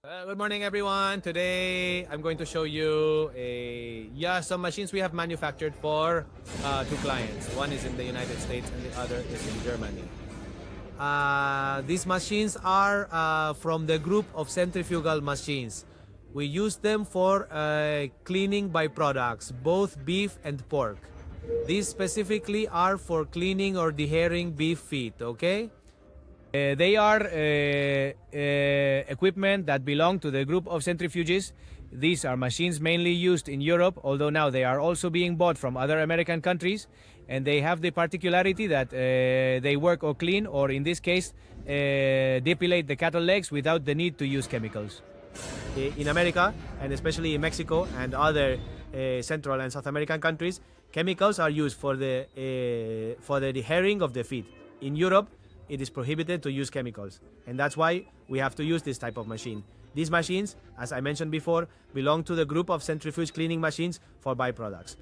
Good morning, everyone. Today, I'm going to show you some machines we have manufactured for two clients. One is in the United States and the other is in Germany. These machines are from the group of centrifugal machines. We use them for cleaning byproducts, both beef and pork. These specifically are for cleaning or dehairing beef feet, okay? They are equipment that belong to the group of centrifuges. These are machines mainly used in Europe, although now they are also being bought from other American countries. And they have the particularity that they work or clean, or in this case, depilate the cattle legs without the need to use chemicals. In America, and especially in Mexico and other Central and South American countries, chemicals are used for the dehairing of the feet. In Europe, it is prohibited to use chemicals, and that's why we have to use this type of machine. These machines, as I mentioned before, belong to the group of centrifuge cleaning machines for byproducts.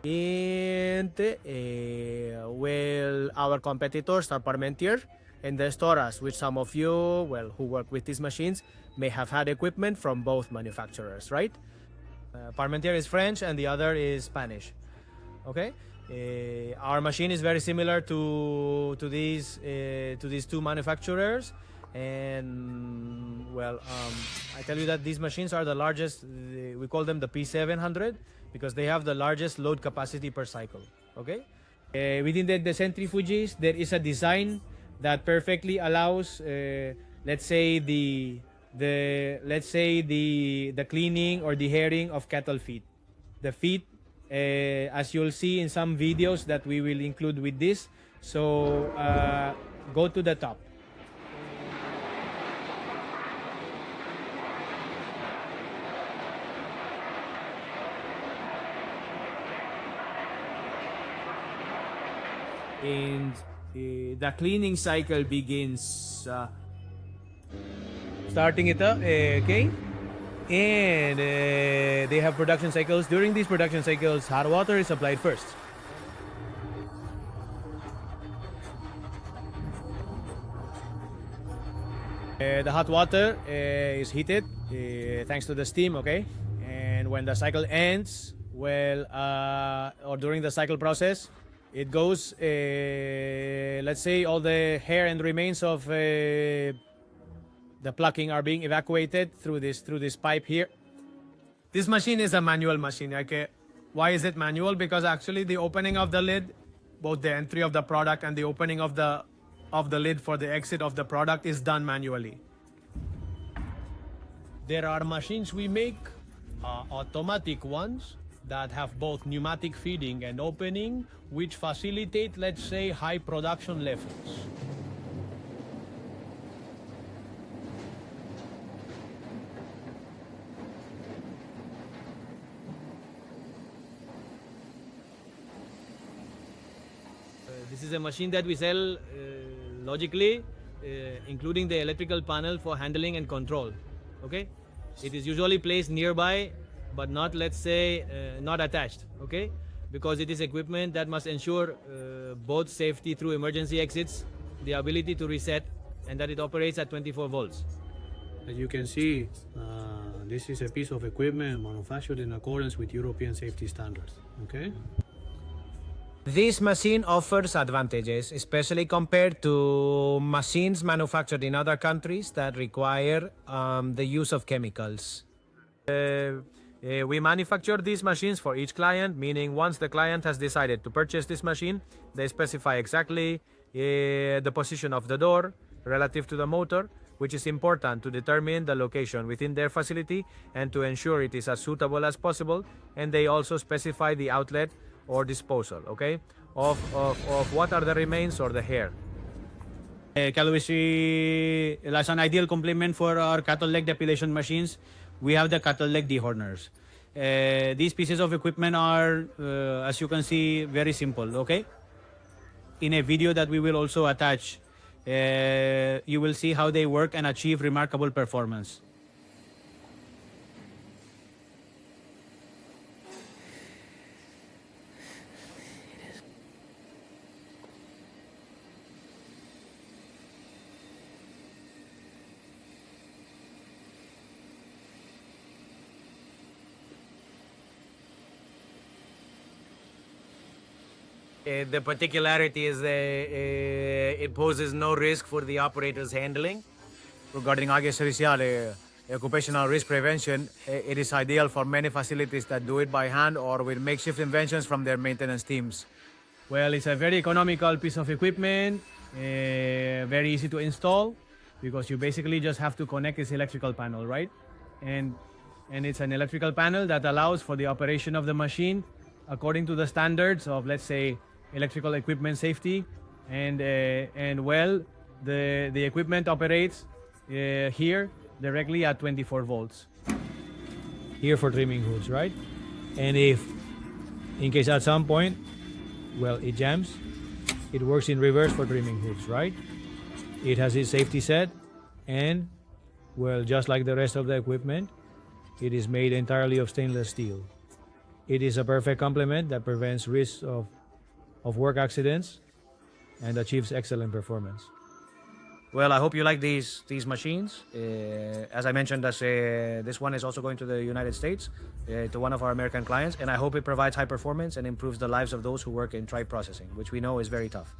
And our competitors are Parmentier and the Storas, which some of you, who work with these machines may have had equipment from both manufacturers, right? Parmentier is French and the other is Spanish. Okay, our machine is very similar to these two manufacturers, and I tell you that these machines are the largest. We call them the P700 because they have the largest load capacity per cycle. Okay, within the centrifuges, there is a design that perfectly allows, let's say the cleaning or dehairing of cattle feet. The feet, as you'll see in some videos that we will include with this. So go to the top. And the cleaning cycle begins starting it up, okay? And they have production cycles. During these production cycles, hot water is applied first. The hot water is heated thanks to the steam, okay? And when the cycle ends, or during the cycle process, it goes, let's say all the hair and remains of the plucking are being evacuated through this pipe here. This machine is a manual machine. Okay, why is it manual? Because actually the opening of the lid, both the entry of the product and the opening of the lid for the exit of the product is done manually. There are machines we make, automatic ones, that have both pneumatic feeding and opening, which facilitate, let's say, high production levels. This is a machine that we sell logically, including the electrical panel for handling and control. Okay, it is usually placed nearby, but not, let's say, not attached. Okay, because it is equipment that must ensure both safety through emergency exits, the ability to reset, and that it operates at 24 volts. As you can see, this is a piece of equipment manufactured in accordance with European safety standards. Okay. This machine offers advantages, especially compared to machines manufactured in other countries that require the use of chemicals. We manufacture these machines for each client, meaning once the client has decided to purchase this machine, they specify exactly the position of the door relative to the motor, which is important to determine the location within their facility and to ensure it is as suitable as possible. And they also specify the outlet or disposal, okay, of what are the remains or the hair. Calvishi, as an ideal complement for our cattle leg depilation machines, we have the cattle leg dehorners. These pieces of equipment are, as you can see, very simple, okay? In a video that we will also attach, you will see how they work and achieve remarkable performance. The particularity is it poses no risk for the operator's handling. Regarding área servicial, occupational risk prevention, it is ideal for many facilities that do it by hand or with makeshift inventions from their maintenance teams. Well, it's a very economical piece of equipment, very easy to install because you basically just have to connect this electrical panel, right? And it's an electrical panel that allows for the operation of the machine according to the standards of, let's say, electrical equipment safety. And well, the equipment operates here directly at 24 volts. Here for trimming hoods, right? And if, in case at some point, well, it jams, it works in reverse for trimming hoods, right? It has its safety set, and, well, just like the rest of the equipment, it is made entirely of stainless steel. It is a perfect complement that prevents risks of work accidents and achieves excellent performance. Well, I hope you like these machines. As I mentioned, this one is also going to the United States, to one of our American clients, and I hope it provides high performance and improves the lives of those who work in tripe processing, which we know is very tough.